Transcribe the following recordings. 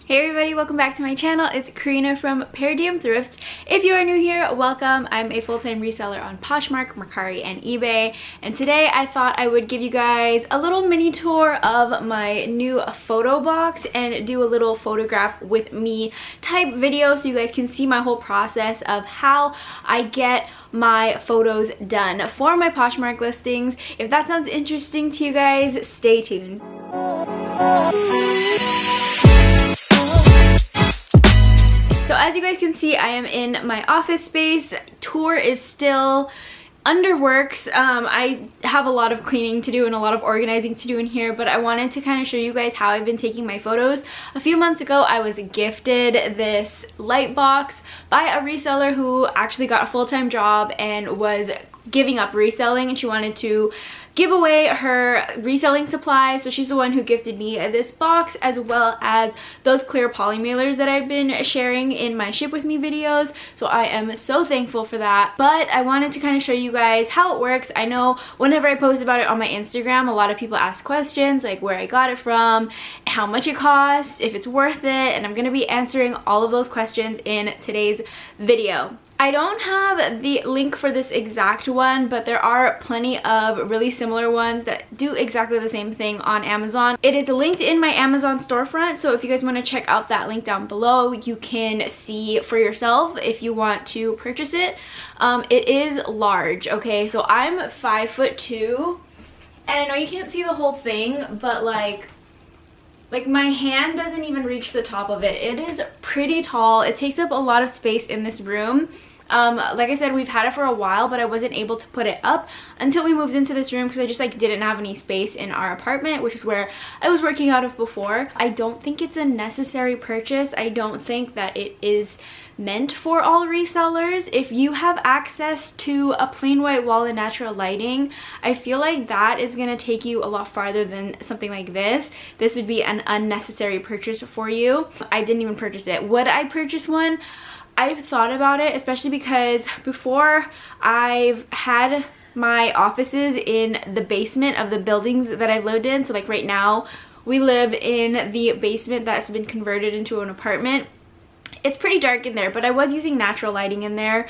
Hey everybody, welcome back to my channel. It's Karina from Paradigm Thrifts. If you are new here, welcome. I'm a full-time reseller on Poshmark, Mercari, and eBay. And today I thought I would give you guys a little mini tour of my new photo box and do a little photograph with me type video so you guys can see my whole process of how I get my photos done for my Poshmark listings. If that sounds interesting to you guys, stay tuned. So as you guys can see, I am in my office space. Tour is still under works. I have a lot of cleaning to do and a lot of organizing to do in here, but I wanted to kind of show you guys how I've been taking my photos. A few months ago, I was gifted this light box by a reseller who actually got a full-time job and was giving up reselling, and she wanted to give away her reselling supplies. So she's the one who gifted me this box, as well as those clear poly mailers that I've been sharing in my ship with me videos. So I am so thankful for that. But I wanted to kind of show you guys how it works. I know whenever I post about it on my Instagram, a lot of people ask questions like where I got it from, how much it costs, if it's worth it, and I'm going to be answering all of those questions in today's video. I don't have the link for this exact one, but there are plenty of really similar ones that do exactly the same thing on Amazon. It is linked in my Amazon storefront, so if you guys want to check out that link down below, you can see for yourself if you want to purchase it. It is large, okay? So I'm 5'2", and I know you can't see the whole thing, but like my hand doesn't even reach the top of it. It is pretty tall. It takes up a lot of space in this room. Like I said, we've had it for a while, but I wasn't able to put it up until we moved into this room because I just didn't have any space in our apartment, which is where I was working out of before. I don't think it's a necessary purchase. I don't think that it is meant for all resellers. If you have access to a plain white wall and natural lighting, I feel like that is going to take you a lot farther than something like this. This would be an unnecessary purchase for you. I didn't even purchase it. Would I purchase one? I've thought about it, especially because before I've had my offices in the basement of the buildings that I've lived in. So like right now we live in the basement that's been converted into an apartment. It's pretty dark in there, but I was using natural lighting in there.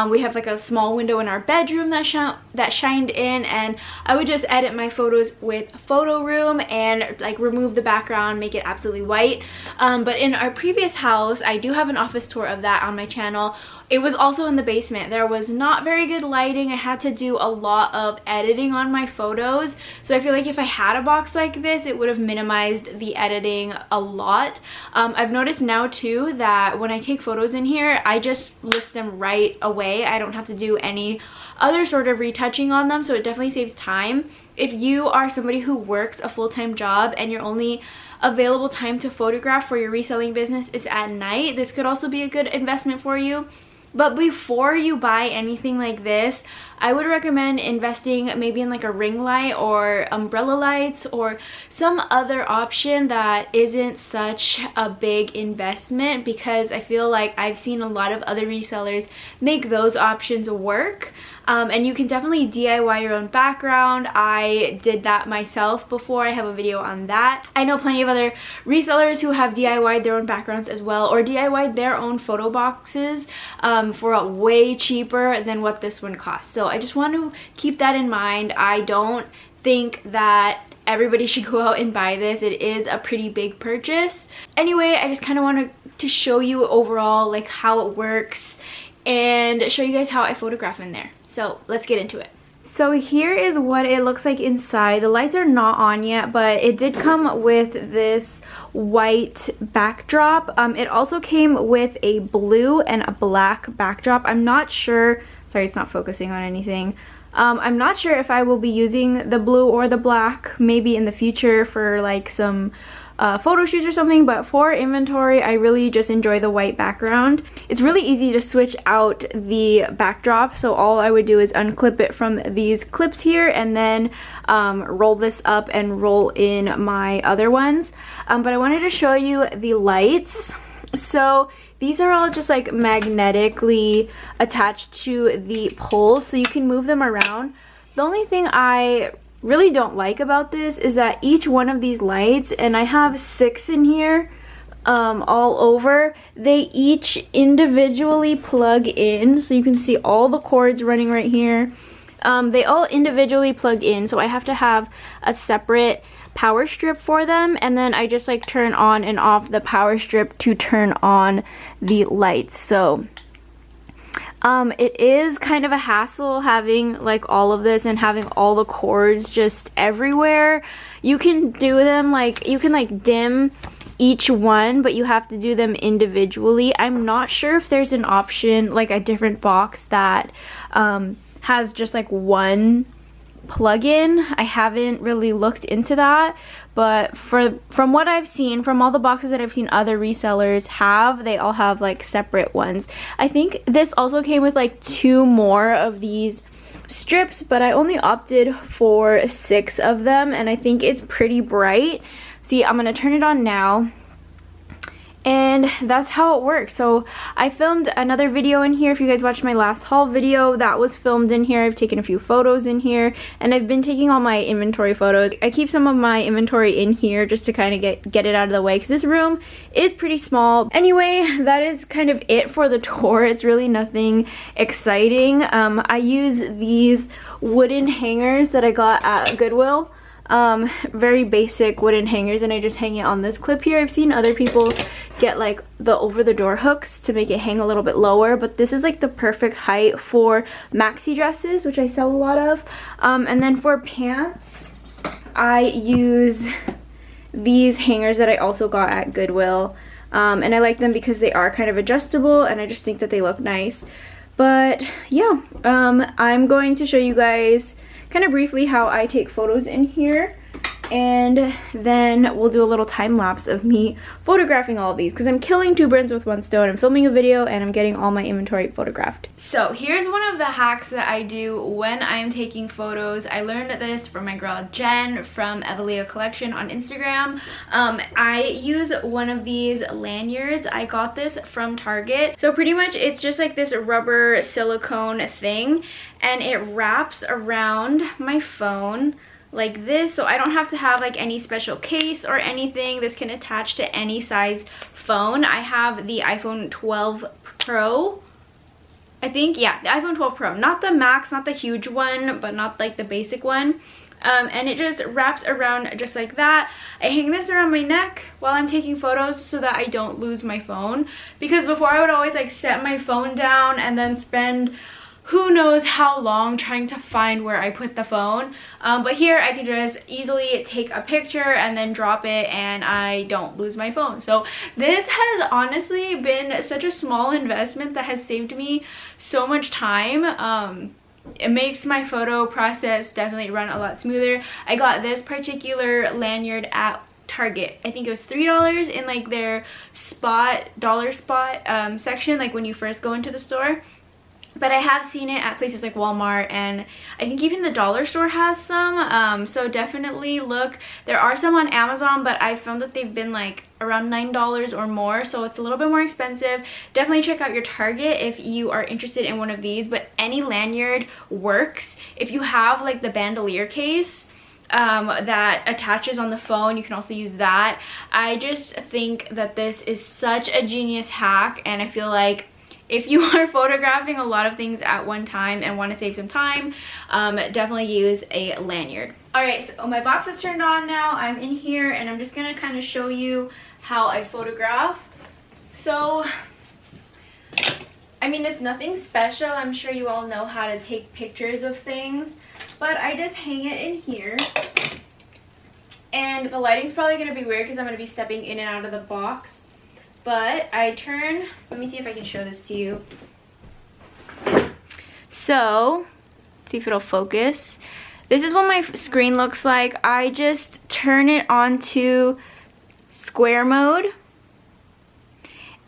We have like a small window in our bedroom that shined in, and I would just edit my photos with photo room and like remove the background, make it absolutely white. But in our previous house, I do have an office tour of that on my channel. It was also in the basement. There was not very good lighting. I had to do a lot of editing on my photos. So I feel like if I had a box like this, it would have minimized the editing a lot. I've noticed now too that when I take photos in here, I just list them right away. I don't have to do any other sort of retouching on them, so it definitely saves time. If you are somebody who works a full-time job and your only available time to photograph for your reselling business is at night, this could also be a good investment for you. But before you buy anything like this, I would recommend investing maybe in like a ring light or umbrella lights or some other option that isn't such a big investment, because I feel like I've seen a lot of other resellers make those options work. And you can definitely DIY your own background. I did that myself before. I have a video on that. I know plenty of other resellers who have DIY'd their own backgrounds as well, or DIY'd their own photo boxes for way cheaper than what this one costs. So I just want to keep that in mind. I don't think that everybody should go out and buy this. It is a pretty big purchase. Anyway, I just kind of wanted to show you overall like how it works and show you guys how I photograph in there. So let's get into it. So here is what it looks like inside. The lights are not on yet, but it did come with this white backdrop. It also came with a blue and a black backdrop. I'm not sure, sorry, it's not focusing on anything. I'm not sure if I will be using the blue or the black maybe in the future for like some photo shoots or something, but for inventory I really just enjoy the white background. It's really easy to switch out the backdrop, so all I would do is unclip it from these clips here and then roll this up and roll in my other ones. But I wanted to show you the lights. So these are all just like magnetically attached to the poles, so you can move them around. The only thing I really don't like about this is that each one of these lights, and I have 6 in here, all over. They each individually plug in, so you can see all the cords running right here. They all individually plug in, so I have to have a separate power strip for them, and then I just like turn on and off the power strip to turn on the lights. So it is kind of a hassle having like all of this and having all the cords just everywhere. You can do them like, you can like dim each one, but you have to do them individually. I'm not sure if there's an option, like a different box that has just like one plug-in. I haven't really looked into that, but from what I've seen, from all the boxes that I've seen other resellers have, they all have like separate ones. I think this also came with like 2 more of these strips, but I only opted for 6 of them, and I think it's pretty bright. See, I'm gonna turn it on now, and that's how it works. So I filmed another video in here. If you guys watched my last haul video, that was filmed in here. I've taken a few photos in here, and I've been taking all my inventory photos. I keep some of my inventory in here just to kind of get it out of the way, because this room is pretty small. Anyway, that is kind of it for the tour. It's really nothing exciting. I use these wooden hangers that I got at Goodwill. Very basic wooden hangers, and I just hang it on this clip here. I've seen other people get like the over the door hooks to make it hang a little bit lower, but this is like the perfect height for maxi dresses, which I sell a lot of. And then for pants, I use these hangers that I also got at Goodwill, and I like them because they are kind of adjustable, and I just think that they look nice. But yeah, I'm going to show you guys kind of briefly how I take photos in here, and then we'll do a little time lapse of me photographing all of these, because I'm killing 2 birds with 1 stone. I'm filming a video and I'm getting all my inventory photographed. So here's one of the hacks that I do when I'm taking photos. I learned this from my girl Jen from Evelia Collection on Instagram. I use one of these lanyards. I got this from Target. So pretty much it's just like this rubber silicone thing, and it wraps around my phone like this, so I don't have to have like any special case or anything. This can attach to any size phone. I have the iPhone 12 Pro, I think. Yeah, the iPhone 12 Pro, not the Max, not the huge one, but not like the basic one. And it just wraps around just like that. I hang this around my neck while I'm taking photos so that I don't lose my phone, because before I would always like set my phone down and then spend who knows how long trying to find where I put the phone. But here I can just easily take a picture and then drop it, and I don't lose my phone. So this has honestly been such a small investment that has saved me so much time. It makes my photo process definitely run a lot smoother. I got this particular lanyard at Target. I think it was $3 in like their dollar spot section, like when you first go into the store. But I have seen it at places like Walmart, and I think even the dollar store has some. So definitely look. There are some on Amazon, but I found that they've been like around $9 or more, so it's a little bit more expensive. Definitely check out your Target if you are interested in one of these, but any lanyard works. If you have like the bandolier case that attaches on the phone, you can also use that. I just think that this is such a genius hack, and I feel like if you are photographing a lot of things at one time and want to save some time, definitely use a lanyard. Alright, so my box is turned on now. I'm in here, and I'm just going to kind of show you how I photograph. So, I mean, it's nothing special. I'm sure you all know how to take pictures of things, but I just hang it in here. And the lighting's probably going to be weird because I'm going to be stepping in and out of the box. But I turn, let me see if I can show this to you. So, see if it'll focus. This is what my screen looks like. I just turn it onto square mode.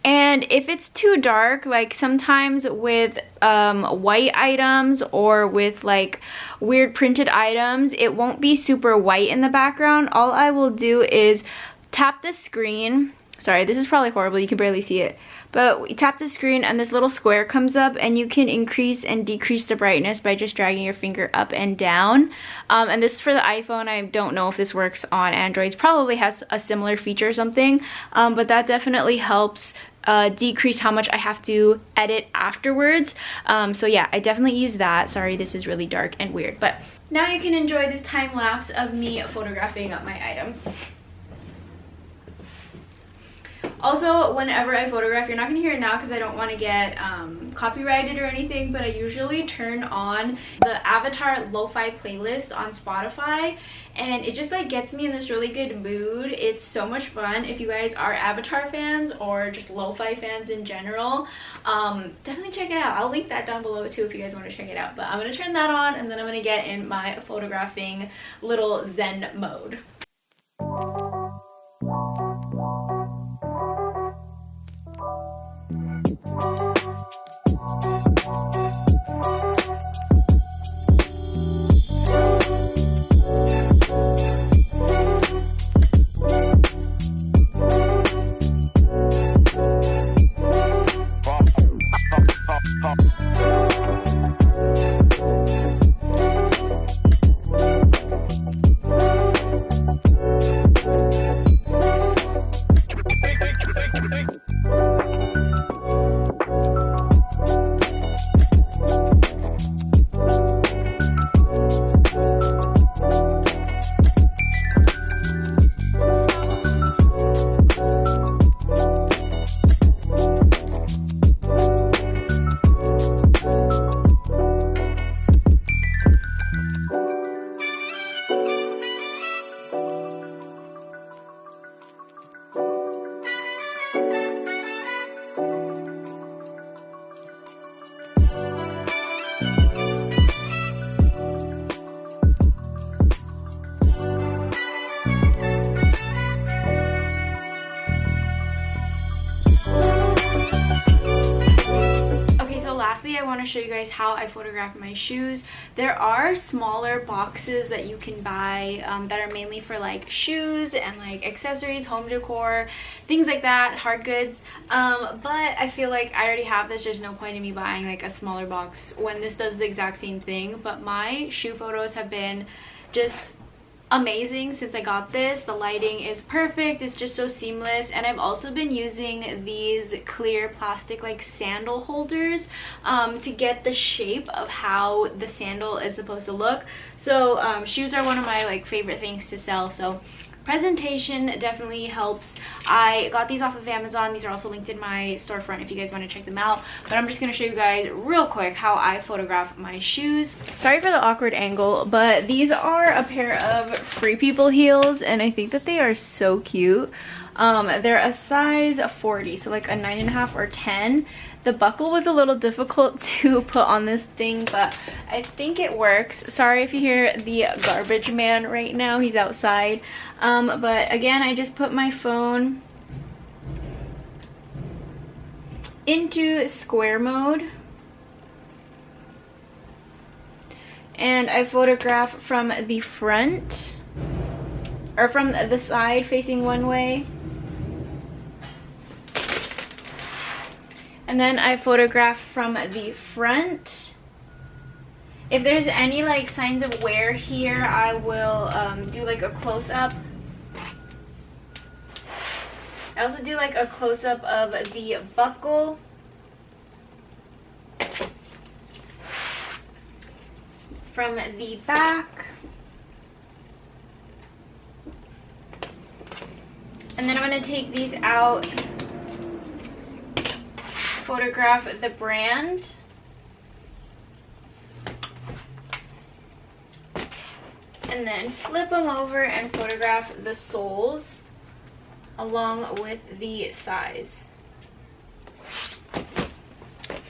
And if it's too dark, like sometimes with white items or with like weird printed items, it won't be super white in the background. All I will do is tap the screen. Sorry, this is probably horrible, you can barely see it. But you tap the screen and this little square comes up, and you can increase and decrease the brightness by just dragging your finger up and down. And this is for the iPhone. I don't know if this works on Androids. Probably has a similar feature or something, but that definitely helps decrease how much I have to edit afterwards. So yeah, I definitely use that. Sorry, this is really dark and weird, but now you can enjoy this time lapse of me photographing up my items. Also, whenever I photograph, you're not going to hear it now because I don't want to get copyrighted or anything, but I usually turn on the Avatar Lo-Fi playlist on Spotify, and it just like gets me in this really good mood. It's so much fun. If you guys are Avatar fans or just lo-fi fans in general, definitely check it out. I'll link that down below too if you guys want to check it out. But I'm going to turn that on, and then I'm going to get in my photographing little zen mode. I want to show you guys how I photograph my shoes. There are smaller boxes that you can buy that are mainly for like shoes and like accessories, home decor, things like that, hard goods. But I feel like I already have this. There's no point in me buying like a smaller box when this does the exact same thing. But my shoe photos have been just amazing since I got this. The lighting is perfect. It's just so seamless. And I've also been using these clear plastic like sandal holders to get the shape of how the sandal is supposed to look. So shoes are one of my like favorite things to sell. So presentation definitely helps. I got these off of Amazon. These are also linked in my storefront if you guys want to check them out. But I'm just going to show you guys real quick how I photograph my shoes. Sorry for the awkward angle, but these are a pair of Free People heels, and I think that they are so cute. They're a size 40, so like a 9.5 or 10. The buckle was a little difficult to put on this thing, but I think it works. Sorry if you hear the garbage man right now. He's outside. But again, I just put my phone into square mode. And I photograph from the front, or from the side facing one way. And then I photograph from the front. If there's any like signs of wear here, I will do like a close-up. I also do like a close-up of the buckle. From the back. And then I'm going to take these out, photograph the brand. And then flip them over and photograph the soles along with the size.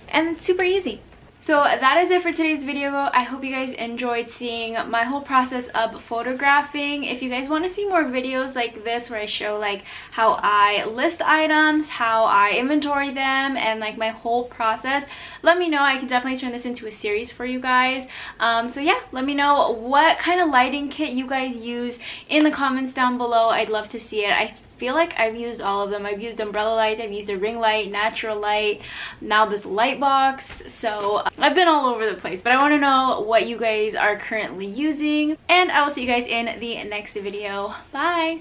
And it's super easy. So that is it for today's video. I hope you guys enjoyed seeing my whole process of photographing. If you guys want to see more videos like this where I show like how I list items, how I inventory them, and like my whole process, let me know. I can definitely turn this into a series for you guys. So yeah, let me know what kind of lighting kit you guys use in the comments down below. I'd love to see it. I feel like I've used all of them. I've used umbrella lights, I've used a ring light, natural light, now this light box. So I've been all over the place, but I want to know what you guys are currently using, and I will see you guys in the next video. Bye.